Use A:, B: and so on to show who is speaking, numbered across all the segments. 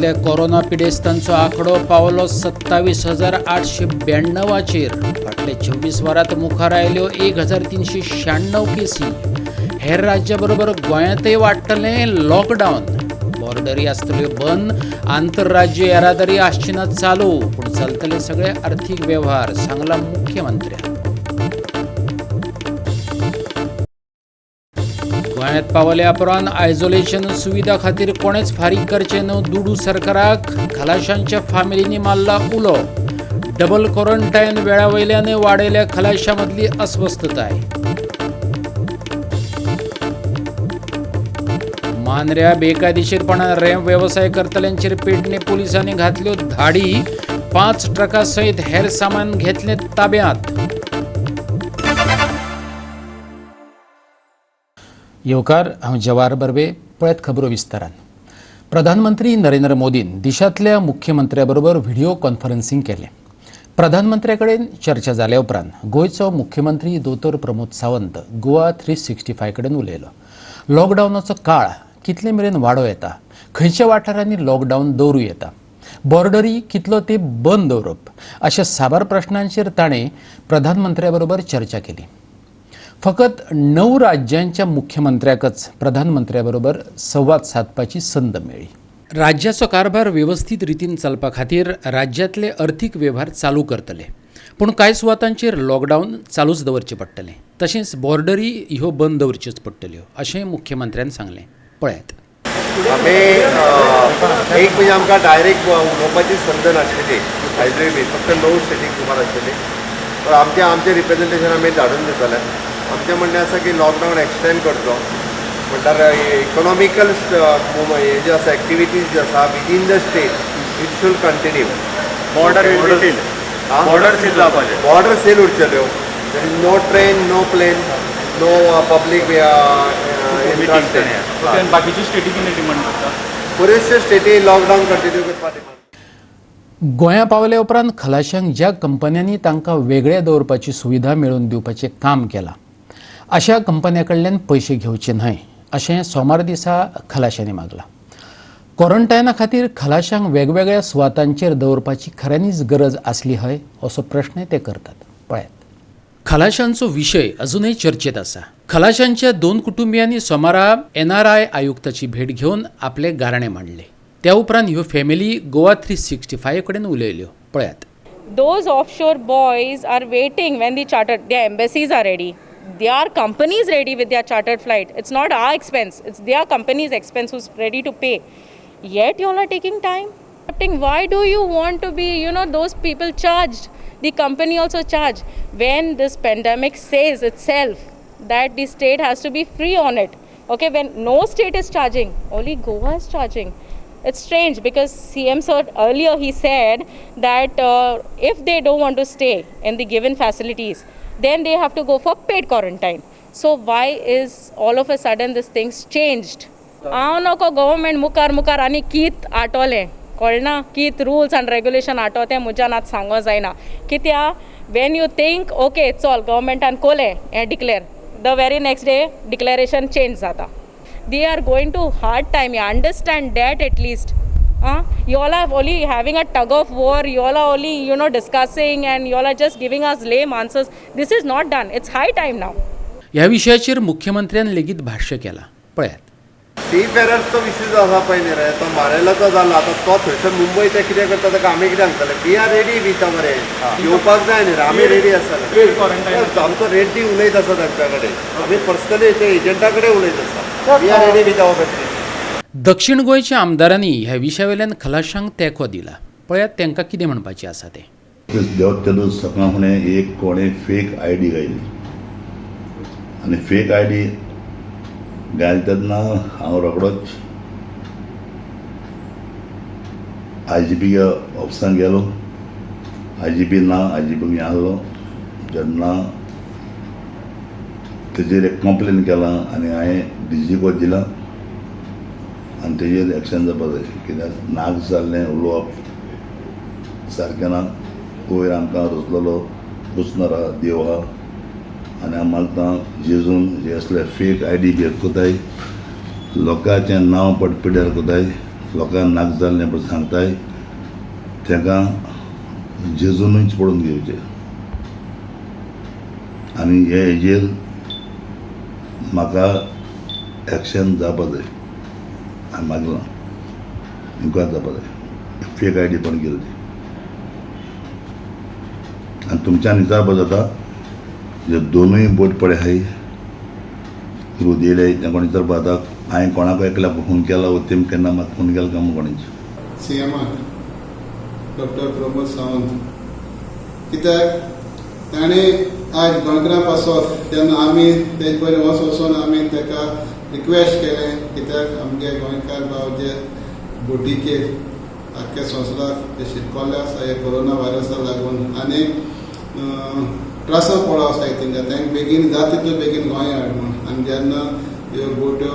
A: राज्यातल्या कोरोना पिडेस्तांचो आंकडो पावलो 27,892 फाटल्या 24 वरांत मुखार आयल्यो 1,396 केसी. हेर राज्याबरोबर गोंयांतय वाडटलें लॉकडावन. बॉर्डरी आसतल्यो बंद, आंतरराज्य येरादारी आसची ना चालू, पूण चलतले सगळे आर्थीक वेव्हार, सांगला मुख्यमंत्र्यान. गोंयांत पावल्या उपरांत आयसोलेशन सुविधा खातीर कोणेच फारीक करचे न्हय. दुडू सरकाराक खलाशांच्या फामिलींनी मारला उलो. डबल क्वॉरंटायन वेळा वयल्यान वाडयल्या खलाशां मदली अस्वस्थताय. मांद्र्या बेकायदेशीरपणान रॅम्प वेवसाय करतल्यांचेर पेडणे पुलिसांनी घातल्यो धाडी. 5 ट्रकां सयत हेर सामान घेतलें ताब्यांत. येवकार, हांव जवाहर बर्वे. पळयत खबरो विस्तारान. प्रधानमंत्री नरेंद्र मोदीन देशांतल्या मुख्यमंत्र्या बरोबर व्हिडिओ कॉन्फरन्सिंग केलें. प्रधानमंत्र्या कडेन चर्चा जाल्या उपरांत गोंयचो मुख्यमंत्री दोतोर प्रमोद सावंत गोवा 365 कडेन उलयलो. लॉकडावनाचो काळ कितले मेरेन वाडो येता, खंयच्या वाठारांनी लॉकडावन दवरूं येता, बॉर्डरी कितलो तेंप बंद दवरप, अशा साबार प्रश्नांचेर ताणें प्रधानमंत्र्या बरोबर चर्चा केली. फकत 9 राज्यांच्या मुख्यमंत्र्याकच प्रधानमंत्र्या बरोबर संवाद साधपाची संद मेळ्ळी. राज्याचो कारभार वेवस्थीत रितीन चलपा खातीर राज्यांतले अर्थीक वेव्हार चालू करतले, पूण कांय सुवातांचेर लॉकडावन चालूच दवरचें पडटलें. तशेंच बॉर्डरी ह्यो बंद दवरच्योच पडटल्यो, अशें मुख्यमंत्र्यान सांगलें. पळयात.
B: एक म्हणजे आमकां डायरेक्ट उलोवपाची संद नाशिल्ली. हायवे बी फक्त 9 स्टेटीक सुमार आशिल्ली. तर आमचे रिप्रेझेंटेशन आमी धाडून दितले. आमचें म्हणणें आसा की लॉकडावन एक्सटेंड करचो. म्हणल्यार इकॉनॉमिकल हे जे आसा एक्टिविटीज जे आसा within the state it should continue. Border seal जावपाचें. बॉर्डर सील उरचल्यो. There is no train, no plane, no public
C: बाकीची स्टेटी कितें डिमांड करता?
B: बऱ्योचश्यो स्टेटी लॉकडावन कंटिन्यू करपाक डिमांड.
A: गोंया पावल्या उपरांत खलाशांक ज्या कंपन्यांनी तांकां वेगळे दवरपाची सुविधा मेळोवन दिवपाचें काम केलां, अशा कंपन्यां कडल्यान पयशे घेवचे न्हय, अशें सोमार दिसा खलाशांनी मागलां. क्वॉरंटायना खातीर खलाशांक वेगवेगळ्या सुवातांचेर दवरपाची खऱ्यांनीच गरज आसली हय, असो प्रश्नय ते करतात. पळयात. खलाशांचो विशय अजूनय चर्चेत आसा. खलाशांच्या 2 कुटुंबियांनी सोमारा NRI आयुक्ताची भेट घेवन आपले गाराणे मांडले. त्या उपरांत ह्यो फॅमिली गोवा 365 कडेन उलयल्यो. पळयात.
D: Those offshore boys are waiting when the chartered, their embassies are ready. Their companies ready with their chartered flight. It's not our expense. It's their company's expense who's ready to pay. Yet you all are taking time. Why do you want to be, those people charged? The company also charge. When this pandemic says itself that the state has to be free on it. Okay, when no state is charging, only Goa is charging. It's strange because CM sir earlier he said that if they don't want to stay in the given facilities, then they have to go for paid quarantine. So why is all of a sudden this things changed? नको government मुखार आनी कित आटोलें कळना, कित rules and regulation आटोते मुज्यान आतां सांगो जायना. कित्या when you think okay चल गव्हर्मेंटान कोलें हें declare, the very next day declaration change जाता. They are going to hard time. You understand that at least. You all are only having a tug of war. You all are only, discussing and you all are just giving us lame answers. This is not done. It's high time now.
A: ह्या विशयाचेर मुख्यमंत्र्यान लेगीत भाष्य केलां. पळयात.
B: सीफेरर्सचो विशय जो आसा पळय न्ही रे, तो मारेलाचो जाला. आतां तो थंयसर मुंबय ते कितें करता ताका आमी कितें सांगतले? वी आर रेडी विथ मरे, येवपाक जाय न्ही रे, आमी रेडी आसा. आमचो रेडी उलयत आसा तांच्या कडेन. आमी पर्सनली ते एजंटा कडेन उलयत आसा. We are ready with our facility.
A: दक्षिण गोंयच्या आमदारांनी ह्या विशया वयल्यान खलाशांक तेंको दिला. पळयात तांकां कितें म्हणपाचें आसा तें.
E: देवतेलू सकाळ फुडें एक कोणे फेक ID घायली आनी फेक ID घायले तेन्ना हांव रोखडोच IGP ऑफिसान गेलो. IGP ना, IGP हाडलो. जेन्ना तेजेर एक कंप्लेन केलां आनी हांवें DG को दिलां आनी तेजेर एक्शन जावपा जाय. कित्याक नाक जाल्लें उलोवप सारकें ना. वयर आमकां रुचनारा देव आहा आनी हांव मागता जेजून जे असले फेक ID घेत कोताय, लोकांचें नांव पडपिड्यार कोताय, लोकांक नाक जाल्लें पळय सांगताय ताका जेजूनच पडून घेवचें आनी हेजेर म्हाका एक्शन जावपा जाय हांवें मागलां इन्क्वायर जावपा जाय फेक आयडी पण केली आनी तुमच्यान विचारपा जाता जे दोनूय बोट पडे आहाय रोदी येयले ते कोणी विचारपा जाता हांवें कोणाक एकल्याक फोन केला वो तेम केन्ना म्हाका फोन केला काय म्हूण कोणीच
F: सीएमाक डॉक्टर प्रमोद सावंत कित्याक ताणें आज गोंयकारा पासत तेन्ना आमी तेजे बरें वचून आमी ताका रिक्वेस्ट केलें कित्याक आमगे गोंयकार भाव जे बोटीचे आख्ख्या संवसाराक जे शिरकोल्ले आसा हे कोरोना वायरसा लागून आनी त्रासा पडो आसा थिंगा तांकां बेगीन जाता तितले बेगीन गोंय हाड म्हूण आनी जेन्ना ह्यो बोट्यो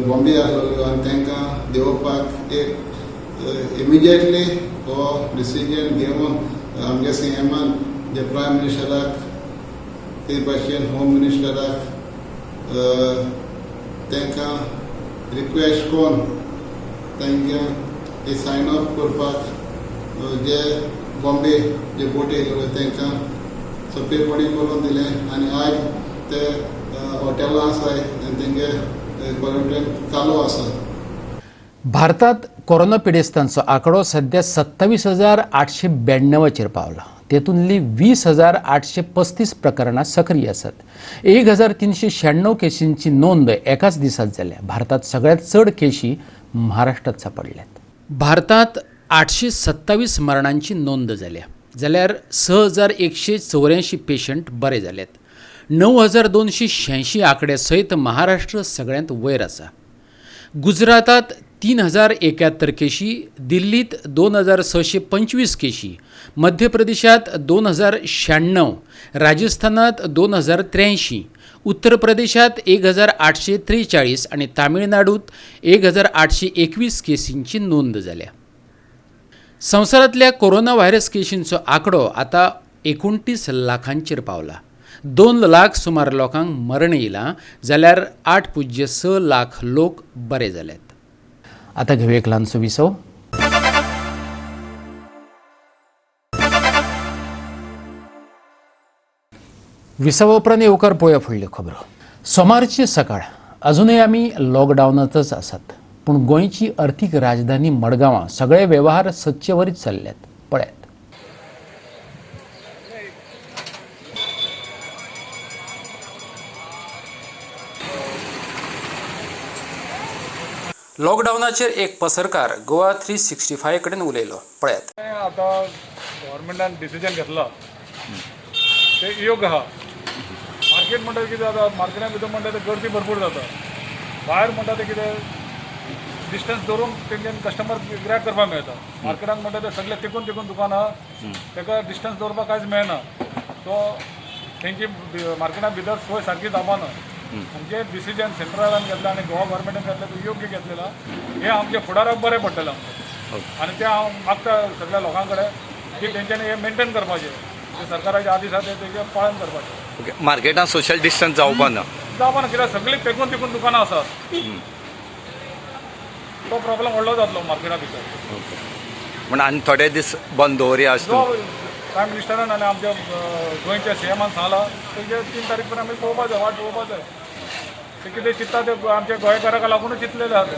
F: बॉम्बे आहलोल्यो आनी तांकां देंवोवपाक एक इमिजिएटली हो डिसिजन घेवन आमगे सीएमान जे प्रायम मिनिस्टराक ते भाशेन होम मिनिस्टराक तांकां रिक्वेस्ट कोन्न तांकां हे सायन ऑफ करपाक जे बॉम्बे जे बोटी येयल्यो तांकां सोंपेपणी करून दिलें आनी आज ते हॉटेलां आसाय आनी तेंगे क्वॉरंटायन चालू आसा.
A: भारतात कोरोना पिडेस्तांचो आंकडो सध्या 27,892 पावला. तेतूंतली 20,835 प्रकरणां सक्रीय आसात. 1,396 केसींची नोंद एकाच दिसात जाल्या. भारतात सगळ्यांत चड केशी महाराष्ट्रात सापडल्यात. भारतात 827 मरणांची नोंद जाल्या जाल्यार 6,184 पेशंट बरे जाल्यात. 9,286 आंकडे सयत महाराष्ट्र सगळ्यांत वयर आसा. गुजरातात 3,071 केशी, दिल्लीत 2,625 केशी, मध्य प्रदेशात 2,096, राजस्थानात 2,083, उत्तर प्रदेशात 1,843 आणि तामिळनाडूत 1,821 केसींची नोंद जाल्या. संवसारांतल्या कोरोना व्हायरस केशींचो आंकडो आता 29 लाखांचेर पावला. 2 लाख सुमार लोकांक मरण येयलां जाल्यार 8.6 लाख लोक बरे जाल्यात. आता घेऊ एक ल्हानसो विसव. विसव उपरांत येवकार पळोवया फुडल्यो खबरो. सोमारची सकाळ अजूनय आमी लॉकडावनांतच आसात, पूण गोंयची अर्थीक राजधानी मडगांवां सगळे वेव्हार सदचेवरीत चल्ल्यात. पळयात. लॉकडावनाचेर एक पसरकार गोवा 365 कडेन उलयलो. पळयात.
C: आता गव्हर्मेंटान डिसिजन घेतला ते योग्य आहा. मार्केट म्हणटा कितें जाता, मार्केटान भितर म्हणटा ते गर्दी भरपूर जाता. भायर म्हणटा ते कितें डिस्टन्स दवरून तेंच्यान कस्टमर गिरायक करपाक मेळटा. मार्केटान म्हणटा ते सगळे तेकून दुकान आहा, ताका डिस्टन्स दवरपाक कांयच मेळना. सो तेंची मार्केटान भितर सोय सारकी जावपाना. आनी जे डिसिजन सेंट्रलान घेतला आनी गोवा गव्हर्मेंटान घेतला ते योग्य घेतलेला. हे आमच्या फुडाराक बरें पडटलें आनी ते हांव मागता सगळ्या लोकां कडेन की तेंच्यांनी हे मेंटेन करपाचें. जे सरकाराचे आदेश आसा तेजे पाळन करपाचें.
G: ओके. मार्केटान सोशल डिस्टन्स जावपाना
C: कित्याक सगळीं तेकून दुकानां आसात. तो प्रॉब्लेम व्हडलो जातलो मार्केटा भितर.
G: म्हण आनी थोडे दीस बंद दवरया अशें
C: जो प्रायम मिनिस्टरान आनी आमच्या गोंयच्या सीएमान सांगला तेजे 3 तारीख पर्यंत आमी पळोवपाक जाय, वाट पळोवपाक जाय. ते कितें चिंतता ते आमच्या गोंयकाराक लागूनच चिंतलेले आहा ते.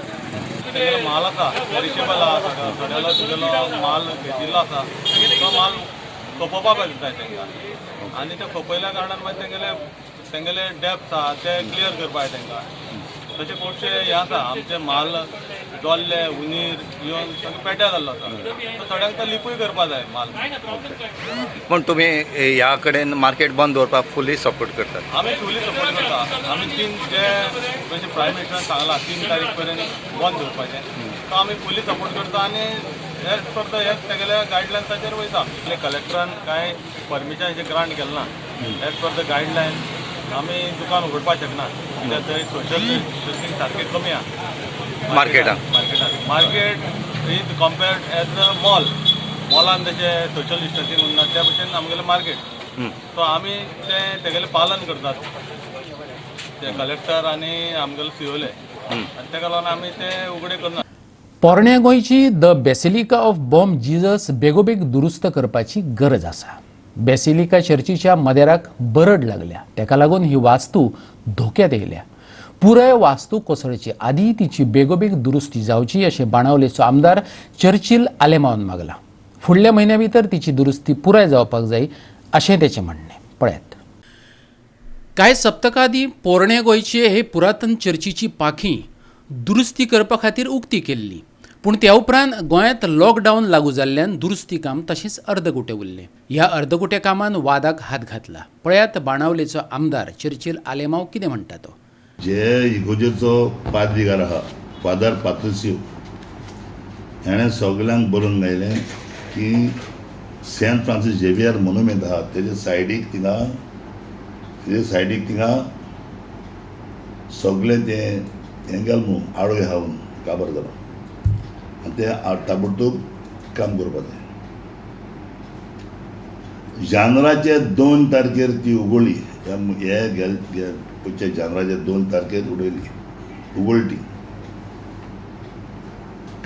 H: माल आसा पेरिशेबल आहा, थोड्यालो तुगेलो माल घेतिल्लो आसा तो माल खपोवपाक जाय तांकां. आनी ते खपयल्या कारणान मागीर तेंगेले डेप्थ आहा ते क्लियर करपाक जाय तांकां. तशें खुबशे हे आसा आमचे माल जोल्ले उंदीर येवन सगळे पेट्या जाल्लो आसा. सो थोड्यांक तो लिपूय करपाक जाय माल.
G: पूण तुमी ह्या कडेन मार्केट बंद दवरपाक फुली सपोर्ट करतात.
H: आमी फुली सपोर्ट करता. आमी 3 जे जशें प्रायम मिनिस्टरान सांगला 3 तारीख पर्यंत बंद दवरपाचें तो आमी फुली सपोर्ट करता. आनी एज पर द तेगेल्या गायडलायन्साचेर वयता. कलेक्टरान कांय परमिशन ग्रांट केलें ना. एज पर द गायडलायन आमी दुकान उगडपाक शकना. कित्याक थंय सोशल डिस्टन्सिंग सारकें कमी आहा
G: मार्केटान.
H: Market is compared as a मॉलान जशें सोशल डिस्टन्सिंग उरना त्या भशेन आमगेलें मार्केट. सो आमी तें तेगेलें पालन करतात ते कलेक्टर आनी आमगेले सीओले. आनी ताका लागून आमी तें उगडें करना.
A: पोरण्या गोंयची the basilica of bomb Jesus बेगोबेग दुरुस्त करपाची गरज आसा. बेसिलिका चर्चीच्या मदेराक बरड लागल्या, तेका लागून ही वास्तू धोक्यात येयल्या. पुराय वास्तू कोसळचे आदी तिची बेगोबेग दुरुस्ती जावची अशें बाणावलेचो आमदार चर्चिल आलेमावन मागला. फुडल्या म्हयन्या भितर तिची दुरुस्ती पुराय जावपाक जाय अशें तेचें म्हणणें. पळयात. कांय सप्तकां आदीं पोरण्या गोंयचे हे पुरातन चर्चीची पाखी दुरुस्ती करपा खातीर उक्ती केल्ली, पूण त्या उपरांत गोंयांत लॉकडावन लागू जाल्ल्यान दुरुस्ती काम तशेंच अर्दकुटें उरलें. ह्या अर्दकुट्या कामान वादाक हात घातला. पळयात बाणावलेचो आमदार चर्चिल आलेमांव कितें म्हणटा तो.
E: जे इगोजेचो पाद्रीगार आहा फादर पात्रिसियो हेणें सगल्यांक बरोवन गायलें की सेंट फ्रांसीस झेवियर मोन्युमेंट आहा तेजे सायडीक थिंगा सगळे ते हें गेल न्हू आडोय हावन काबार जालो आनी ते ताबडतोब काम करपा जाय. जानेवारीचे 2 तारखेर ती उगवली. हे जानेवारीचे 2 तारखेर उगवली.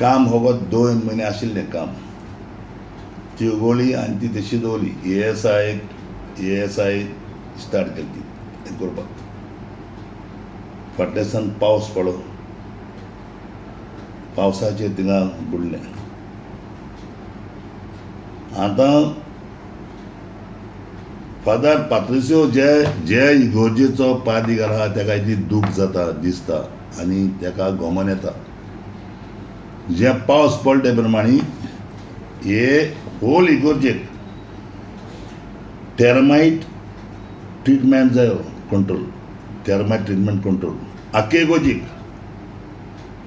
E: काम होगत 2 म्हयने आशिल्लें काम. ती उगवली आनी ती तशी दवरली. एएसआय स्टार्ट केली ती हें करपाक. फाटल्या दिसान पावस पडलो, पावसाचेर थिंगा बुडलें. आतां फादर पात्रिसियो जे इगोर्जेचो पाद्रीगार आहा तेका इतली दूख जाता दिसता आनी तेका गोमोन येता. जे पावस पडले ते प्रमाणे हे होल इगोर्जेक टर्माइट ट्रिटमेंट जायो कंट्रोल. टर्माइट ट्रिटमेंट कंट्रोल आख्खे इगोर्जेक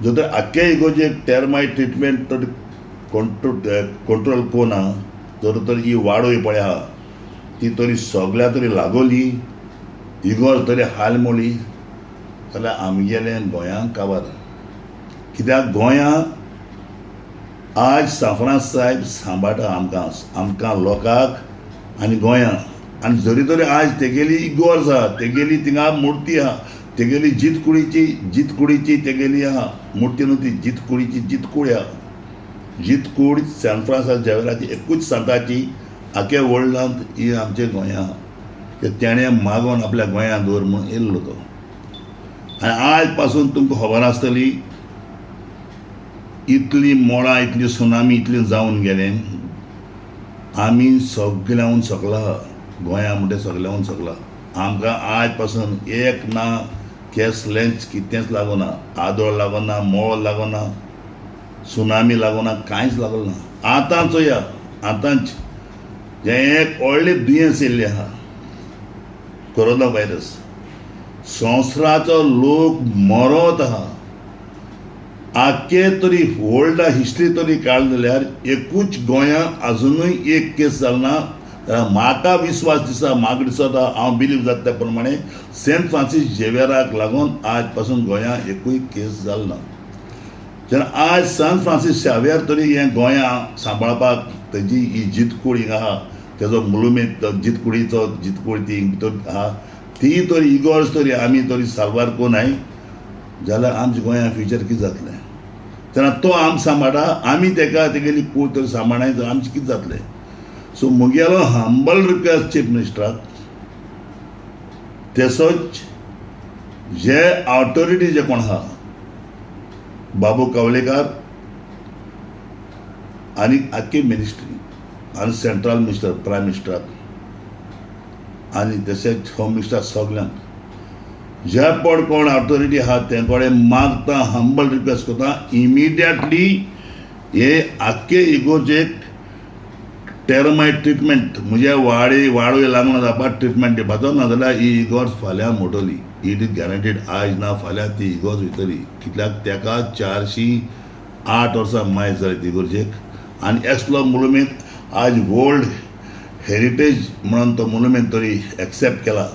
E: जर तर आख्खे इगोर्जेक टर्माइट ट्रिटमेंट कंट्रोल कोना तर ही वाडोय पळय आहा ती तरी सगळ्या तरी लागोली, इगोर तरी हाल मोळी जाल्यार आमगेले गोंयांत काबार. कित्याक गोंयांत आज सांफ्रांस साहेब सांबाळटा आमकां लोकांक आनी गोंयांत. आनी जरी तरी आज तेगेली इगोर्ज आहा, तेगेली थिंगा मुर्ती आहा, तेगेली जितकुडीची तेगेली आहा मुर्ती न्हू ती जितकूड आहा. जितकूड सेंट फ्रांसीस झेवियराची एकूच सांताची आख्या वर्ल्डांत ही आमचे गोंयां आहा. तेणें मागोवन आपल्या गोंयांत दवर म्हणून येयल्लो तो. आनी आज पासून तुमकां खबर आसतली इतली मोडां इतली सुनामी इतली जावन गेलें. आमी सगळ्याहून सकला गोंया म्हणटा सगळ्याहून सकला. आमकां आज पासून एक ना कॅशलेस कितेंच लागोना, आदोळ लागोना, मोळ लागोना, सुनामी लागोना, कांयच लागोना. आतां चोया आतांच जें एक व्हडलें दुयेंस येयल्लें आहा कोरोना व्हायरस. संवसाराचो लोक मरत आहा. आख्खे तरी वर्ल्डा हिस्ट्री तरी काड जाल्यार एकूच गोंयांत आजुनूय एक केस जालना. म्हाका विश्वास दिसता, म्हाका दिसता, हांव बिलीव जाता त्या प्रमाणे सेंट फ्रांसीस झेवियराक लागून आज पासून गोंयांत एकूय केस जालना. जेन्ना आज सेंट फ्रांसीस झेवियर तरी हें गोंयां सांबाळपाक तेजी ही जितकूड हिंगा आहा, तेजो मुलुमेद जितकूड ती भितर आहा, ती तरी इगोर्ज तरी आमी तरी साल्वार कोनाय जाल्यार आमच्या गोंयांत फ्युचर कितें जातलें. तेन्ना तो आम सांबाळटा, आमी तेगेली कूड तरी सांबाळनाय जाल्यार आमचें कितें जातलें. सो मुगेलो हंबल रिक्वेस्ट चीफ मिनिस्टराक तेसोच जे ऑथॉरिटी जे कोण आहा बाबू कवलेकार आनी आख्खी मिनिस्ट्री आनी सेंट्रल मिनिस्टर प्रायम मिनिस्टराक आनी तशेंच होम मिनिस्टर सगल्यांक जे पड कोण ऑथॉरिटी आहा ते कडेन मागता, हंबल रिक्वेस्ट करता इमिडिएटली हे आख्खे इगोर्जेक टर्माइट ट्रिटमेंट म्हणजे वाडोय लागून जावपाक ट्रिटमेंट दिवपाचो, नाजाल्यार ही इगोर्ज फाल्यां मोडटली. इट इज गॅरंटीड आज ना फाल्यां ती इगोर्ज वयतली. कित्याक तेका 408 वर्सां मायज जाली इगोर्जेक. आनी असलो मुलुमेद आज वर्ल्ड हेरिटेज म्हणून तो मुलुमेद तरी एक्सेप्ट केला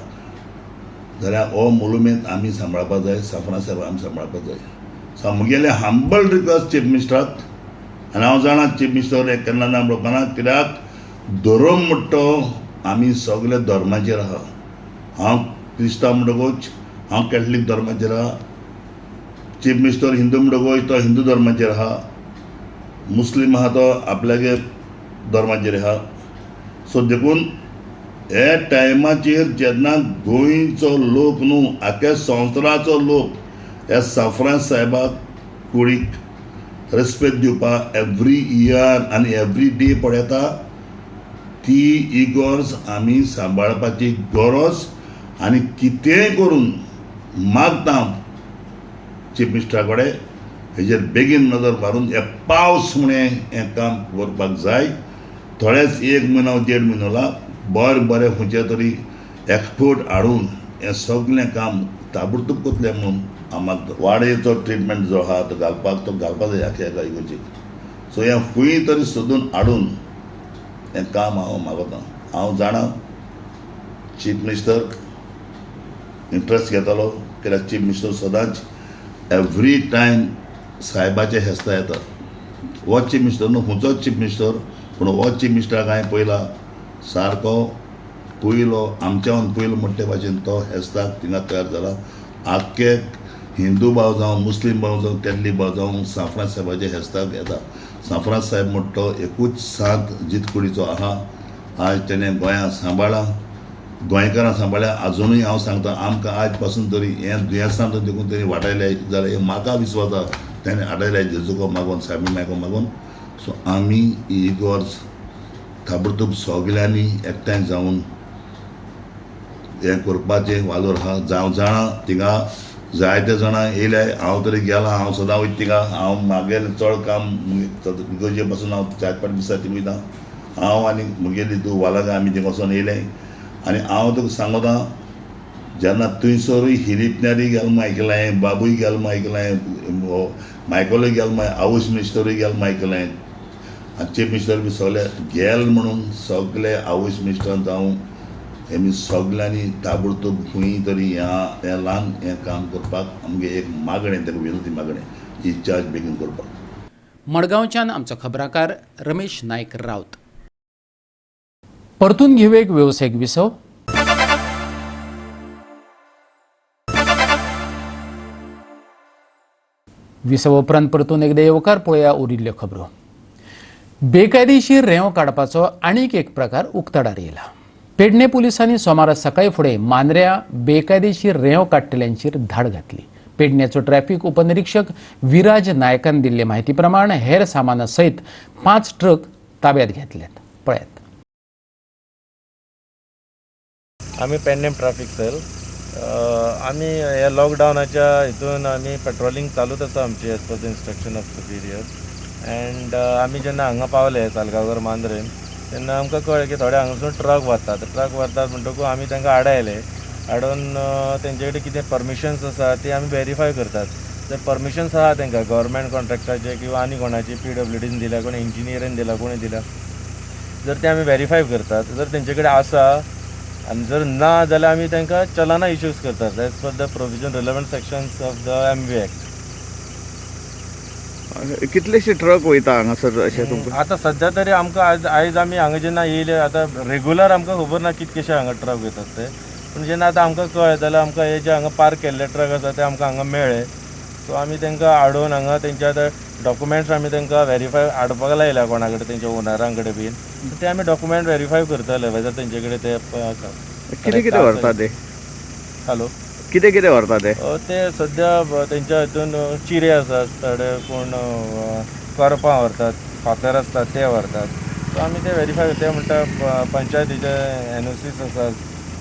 E: जाल्यार हो मुलुमेद आमी सांबाळपाक जाय, सांफ्रांस साहेब आमी सांबाळपाक जाय. सो मुगेले हंबल रिक्वेस्ट चीफ मिनिस्टराक. आनी हांव जाणा चीफ मिनिस्टर हें केन्ना ना म्हणपाना, कित्याक धर्म म्हणटा आमी सगळे धर्माचेर आहा. हांव क्रिस्तांव म्हणटकूच हांव कॅथलीक धर्माचेर आहा, चीफ मिनिस्टर हिंदू म्हणटकूच तो हिंदू धर्माचेर आहा, मुस्लीम आहा तो आपल्यागे धर्माचेर आहा. सो देखून हे टायमाचेर जेन्ना गोंयचो लोक न्हू आख्या संवसाराचो लोक ह्या सरफराज साहेबाक कुडीक रेस्पेक्ट दिवपाक एवरी इयर आनी एवरी डे पळयता, ती इगोर्ज आमी सांबाळपाची गरज आनी कितेंय करून मागता चीफ मिनिस्टरा कडेन हेजेर बेगीन नजर मारून हे पावस म्हणें हें काम करपाक जाय. थोडेच 1 म्हयनो 1.5 म्हयनो बरें खंयचे तरी एक्सपोर्ट हाडून हें सगळें काम ताबडतोब करतलें म्हणून आम्हाला वाडयेचो ट्रिटमेंट जो आहा तो घालपाक जाय आख्या इगोर्जीक. सो हें खंय तरी सोदून हाडून हें काम हांव मागता. हांव जाणा चीफ मिनिस्टर इंट्रस्ट घेतालो, कित्याक चीफ मिनिस्टर सदांच एवरी टायम साहेबाचे हेस्ता येता. हो चीफ मिनिस्टर न्हू खंयचोच चीफ मिनिस्टर, पूण हो चीफ मिनिस्टराक हांवें पयला सारको पयलो आमच्यान पयलो म्हणटे भाशेन तो हेस्ताक थिंगा तयार जाला. आख्खे हिंदू भाव जावं मुस्लीम भाव जावं केल्ली भाव जावं सरफराज साहेबाचे हेस्ताक येता. सरफराज साहेब म्हणटा तो एकूच साथ जितकुडीचो आहा. आज तेणें गोंयां सांबाळ्ळा, गोंयकारां सांबाळ्ळ्या. आजुनूय हांव सांगता आमकां आज पासून तरी हें दुयेंसां देखून तेणी वाटायलें जाल्यार हे म्हाका विस्वास आसा तेणें हाडयलें जेजूको मागून साहेबी मायको मागून. सो आमी इगोर्ज ताबडतोब सगल्यांनी एकठांय जावन हें करपाचें वालोर आहा. जावं जाणा थिंगा जायते जाणां येयले, हांव तरी गेलां, हांव सदां वयता थिंगा. हांव म्हागेलें चड काम इगोर्जे पासून हांव 4-5 दिसां थंय वयता. हांव आनी म्हगेली 2 वालांगा आमी थिंगा वचोन येयले. आनी हांव तुका सांगता जेन्ना थंयसरूय हिरिपण्यारी गेल म्हूण आयकलें, बाबूय गेल म्हूण आयकलें, मायकलूय गेल म्हूण, हाऊस मिनिस्टरूय गेल म्हूण आयकलें, आनी चीफ मिनिस्टर बी सगळे गेल म्हणून सगळे हाऊस मिनिस्टर जावं हेमी सगळ्यांनी ताबडतोब खंय तरी हें ल्हान हें काम करपाक आमगे एक मागणें ताका विनंती मागणें ही चार्ज बेगीन करपाक.
A: मडगांवच्यान आमचो खबराकार रमेश नायक रावत. परतून घेवया एक वेवसायीक विसव. विसव उपरांत परतून एकदा येवकार पळोवया उरिल्ल्यो खबरो. बेकायदेशीर रेंव काडपाचो आनीक एक प्रकार उक्ताडार येयला. पेडणे पुलिसांनी सोमारा सकाळी फुडें मांद्र्या बेकायदेशीर रेंव काडटल्यांचेर धाड घातली. पेडण्याचो ट्रॅफिक उपनिरीक्षक विराज नायकान दिल्ले म्हायती प्रमाण हेर सामाना सयत 5 ट्रक ताब्यात घेतल्यात. पळयात.
I: आमी पेडणे ट्रॅफिक सेल आमी ह्या लॉकडावनाच्या हितून आमी पेट्रोलिंग चालूच आसा आमची as per the instruction of Superior. End आमी जेन्ना हांगा पावले सालगांवकर मांद्रेन तेन्ना आमकां कळ्ळें की थोडे हांगासून ट्रक व्हरतात म्हणटकूच आमी तांकां आडायले. हाडून तेंचे कडेन कितें परमिशन्स आसा ती आमी व्हेरीफाय करतात. जर परमिशन्स आहा तांकां गव्हर्मेंट कॉन्ट्रॅक्टाचे किंवा आनी कोणाची PWDन दिल्या, कोणी इंजिनियरीन दिला, कोणी दिला, जर ते आमी व्हेरीफाय करतात. जर तेंचे कडेन आसा आनी जर ना जाल्यार आमी तांकां चलाना इश्यूज करतात as per the provision relevant sections of the MV act.
G: कितलेशे ट्रक वयता हांगासर अशें तुमकां?
I: आतां सध्या तरी आमकां आयज आमी हांगा जेन्ना येयले, आतां रेगुलर आमकां खबर ना कितकेशे हांगा ट्रक वयतात ते, पूण जेन्ना आतां आमकां कळ्ळें जाल्यार आमकां हे जे हांगा पार्क केल्ले ट्रक आसा ते आमकां हांगा मेळ्ळे. सो आमी तांकां हाडून हांगा तेंचे आतां डॉक्युमेंट्स आमी तांकां व्हेरीफाय हाडपाक लायल्या कोणा कडेन तेंच्या ओनरां कडेन बीन. ते आमी डॉक्युमेंट व्हेरीफाय करतले वेदर तेंचे कडेन ते
G: कितें व्हरता ते?
I: हॅलो
G: कितें व्हरता ते?
I: ते सद्या तेंच्या हितून चिरे आसात, थोडे कोण करपां व्हरतात, फातर आसतात ते व्हरतात. सो आमी ते व्हेरीफाय ते म्हणटा पंचायतीचे NOCs आसात,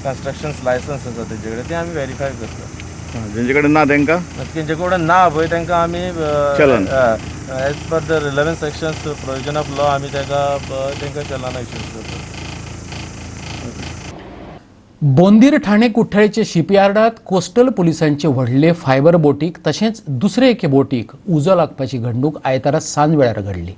I: कन्स्ट्रक्शन्स लायसन्स आसा तेंचे कडेन, ते आमी व्हेरीफाय करतात.
G: तेंचे कडेन ना तांकां?
I: तेंचे कडेन ना पळय तांकां आमी as per the relevant sections provision of law आमी तांकां चलाना इश्यूज करतात.
A: बोंदीर ठाणे कुठ्ठाळेचे शिपयार्डात कोस्टल पुलिसांचे व्हडले फायबर बोटीक तशेंच दुसरे एके बोटीक उजो लागपाची घडणूक आयतारा सांज वेळार घडली.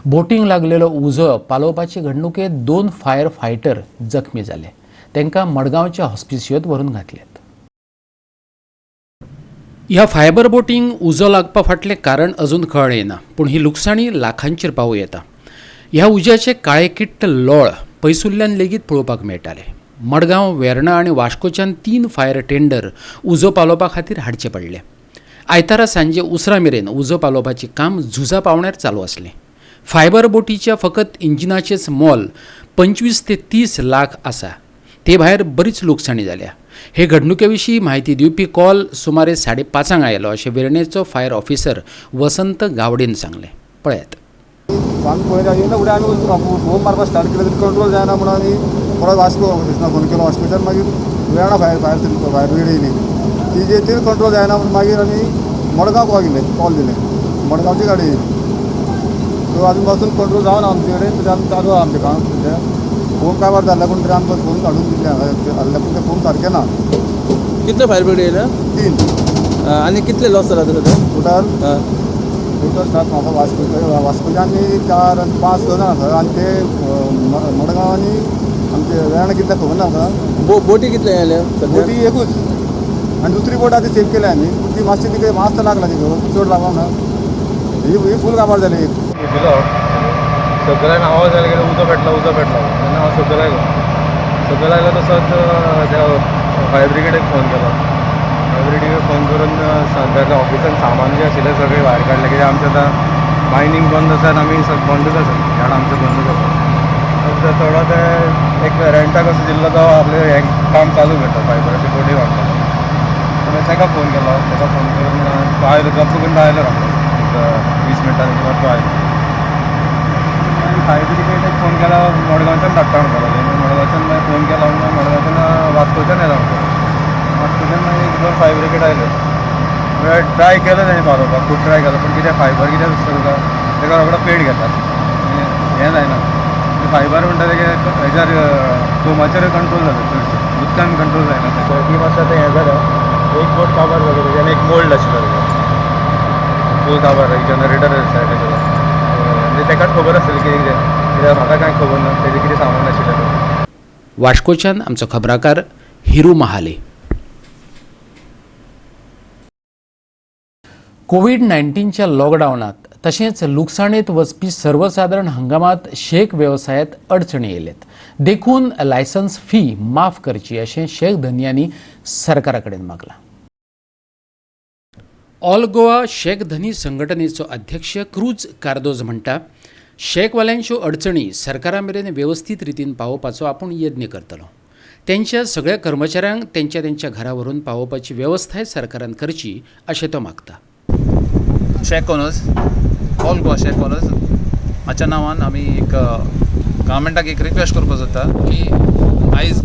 A: बोटींक लागलेलो उजो पालोवपाचे घडणुकेत 2 फायर फायटर जखमी जाले. तांकां मडगांवच्या हॉस्पिसियोत व्हरून घातल्यात. ह्या फायबर बोटींक उजो लागपा फाटलें कारण अजून कळ्ळें ना, पूण ही लुकसाणी लाखांचेर पावूं येता. ह्या उज्याचे काळे किट्ट लोळ पयसुल्ल्यान लेगीत पळोवपाक मेळटाले. मडगांव, वेर्णा आनी वास्कोच्यान 3 फायर टेंडर उजो पालोवपा खातीर हाडचे पडले. आयतारा सांजे उसरा मेरेन उजो पालोवपाचें काम झुजा पावण्यार चालू आसलें. फायबर बोटीच्या फकत इंजिनाचेच मोल 25 ते 30 लाख आसा. ते भायर बरीच लुकसाणी जाल्या. हे घडणुके माहिती दिवपी कॉल सुमारे 5:30 आयलो अशें वेर्णेचो फायर ऑफिसर वसंत गावडेन सांगलें. पळयात.
J: पयलीं येयना फुडें आमी फोन मारपाक स्टार्ट केलें तरी कंट्रोल जायना म्हणून आमी परत वास्को ऑफिसांत फोन केलो. वास्कोच्यान मागीर वेळा फायर ब्रिगेड येयली. ती कंट्रोल जायना म्हणून मागीर आमी मडगांव कॉल दिलें. मडगांवची गाडी येयली. सो आजून पासून कंट्रोल जावना आमचे कडेन. तरी आमी चालू आहा आमचें काम. फोन काबार जाल्ल्या पूण तरी आमकां फोन काडून दिले हाडल्या पूण ते फोन सारके ना.
K: कितले फायर ब्रिगेड येयल्या?
J: 3.
K: आनी कितले लॉस जाला तुका
J: टोटल स्टाफ म्हाका वास्कोच्यान आनी 4 आनी 5 जाणां आसा. आनी ते मडगांव आनी आमचे वेळान कितले खबर ना आमकां.
K: बोटी कितले येयल्या सद्या?
J: बोटी एकूच आनी दुसरी बोट आतां सेव केल्या आमी. पूण ती मातशी तिका मास्त लागला तिका चड लागो ना. ही फूल काबार जाली.
I: सकयल आवाज आयलो की उजो पेटला तेन्ना हांव सकयल आयलो तसोच त्या फायर ब्रिगेडीक फोन केलो. फायर ब्रिगेडीक फोन करून सद्याच्या ऑफिसान सामान जें आशिल्लें सगळें भायर काडलें. कित्याक आमचें आतां मायनींग बंद आसा आनी आमी बंदूच आसा. झाड आमचें बंदूच आसा. थोडो ते एक रेंटाक असो दिल्लो तो आपलें हें काम चालू करता फायबराची बोटी वाडटा. ताका फोन केलो. ताका फोन करून तो आयलो गप्प करून आयलो रोखडो 20 मिनटांनी तो आयलो. फायर ब्रिगेडाक फोन केला मडगांवच्यान धाडटा म्हणटालो. मडगांवच्यान मागीर फोन केला मडगांवच्यान वास्कोच्यान येता म्हणटालो. वास्कोच्यान मागीर 1-2 फायर ब्रिगेड आयले. ट्राय केलो ताणें पावोवपाक. खूब ट्राय केलो. पूण कितें फायबर कितें आसता तुका ताका रोखडो पेड घेतात. हें जायना. फायबर म्हणटा तें हेज्यार फोमाचेर कंट्रोल जाता चडशें. उदकान कंट्रोल जायना. ती मातशें आतां हें जालें. एक बोट काबार जालो. तेज्यान एक मोल्ड आशिल्लो फूल काबार. जनरेटर सायडीक म्हणजे ताकाच खबर आसतली कित्याक म्हाका कांय खबर ना तेजें कितें सामान आशिल्लें.
A: वास्कोच्यान आमचो खबराकार हिरू महाले. कोविड-19च्या लॉकडावनात तशेंच लुकसाणेत वचपी सर्वसाधारण हंगामात शेक वेवसायात अडचणी येयल्यात. देखून लायसन्स फी माफ करची अशें शेक धन्यांनी सरकारा कडेन मागलां. ऑल गोवा शेक धनी संघटनेचो अध्यक्ष क्रूज कार्दोज म्हणटा, शेकवाल्यांच्यो अडचणी सरकारा मेरेन वेवस्थीत रितीन पावोवपाचो आपूण यत्न करतलो. त्यांच्या सगळ्या कर्मचाऱ्यांक त्यांच्या घरा व्हरून पावोवपाची वेवस्थाय सरकारान करची अशें तो मागता.
L: शेक ओनर्स, ऑल गोवा शेक ओनर्स हाच्या नांवान आमी एक गव्हर्मेंटाक एक रिक्वेस्ट करपाक सोदता की आयज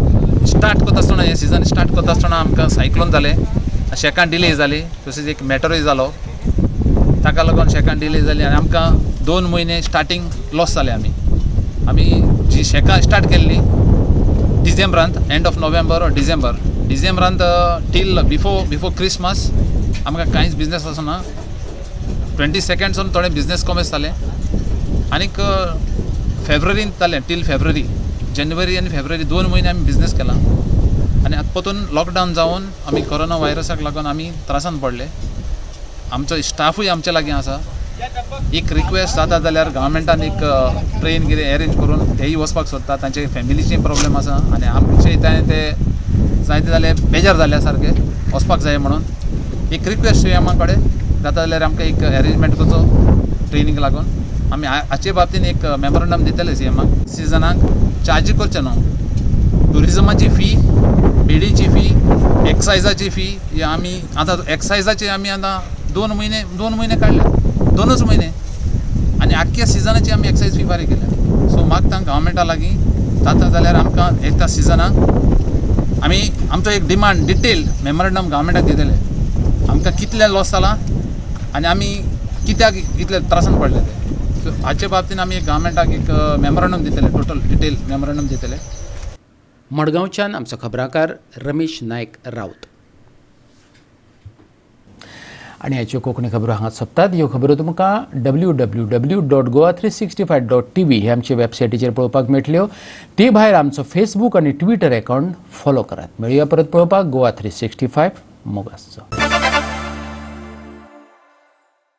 L: स्टार्ट करता आसतना हें सिजन स्टार्ट करता आसतना आमकां सायक्लोन जालें, शेकां डिले जाली, तशेंच एक मॅटरूय जालो, ताका लागून शेकां डिले जाली आनी आमकां 2 म्हयने स्टार्टींग लॉस जाले. आमी जी शेकां स्टार्ट केल्ली डिसेंबरांत, एंड ऑफ नोव्हेंबर और डिसेंबरांत टील बिफोर क्रिसमस आमकां कांयच बिजनेस वचना. 22nd थोडे बिजनेस कमी जाले आनीक फेब्रुवारींत जालें टील फेब्रुवारी, जानेवारी आनी फेब्रुवारी 2 म्हयने आमी बिजनेस केला. आनी आतां परतून लॉकडावन जावन आमी कोरोना व्हायरसाक लागून आमी त्रासान पडले. आमचो स्टाफूय आमचे लागीं आसा. एक रिक्वेस्ट जाता जाल्यार गव्हर्मेंटान एक ट्रेन कितें अरेंज करून तेय वचपाक सोदता. तांचे फॅमिलीचे प्रॉब्लेम आसा आनी आमचे ते जायते जाले बेजार जाल्या सारके वचपाक जाय म्हणून. एक रिक्वेस्ट आमा कडेन जाता जाल्यार आमकां एक अरेंजमेंट करचो ट्रेनीक लागून. आमी हाचे बाबतीन एक मेमोरंडम दितले सीएमाक. सिजनाक चार्जी करचे न्हू. टुरिजमाची फी, बेडीची फी, एक्सायजाची फी ही आमी आतां एक्सायजाची आमी आतां 2 म्हयने काडले, 2च म्हयने आनी आख्ख्या सिजनाची आमी एक्सायज फी फारीक केल्या. सो मागता गव्हर्मेंटा लागीं जाता जाल्यार आमकां एका सिजनाक आमी आमचो एक डिमांड डिटेल मेमोरंडम गव्हर्मेंटाक दितले. आमकां कितले लॉस जाला आनी आमी कित्याक इतले त्रासान पडले ते. सो हाचे बाबतीन आमी गव्हर्मेंटाक एक मेमोरंडम दितले, टोटल डिटेल मेमोरंडम दितले.
A: मडगांवच्यान आमचो खबराकार रमेश नायक रावत. आनी ह्याच्यो कोंकणी खबरो हांगा सोंपतात. ह्यो खबरो तुमकां www.goa365.tv हे आमचे वेबसायटीचेर पळोवपाक मेळटल्यो. ते भायर आमचो फेसबूक आनी ट्विटर अकावंट फॉलो करात. मेळुया परत पळोवपाक गोवा 365 मोगासचो.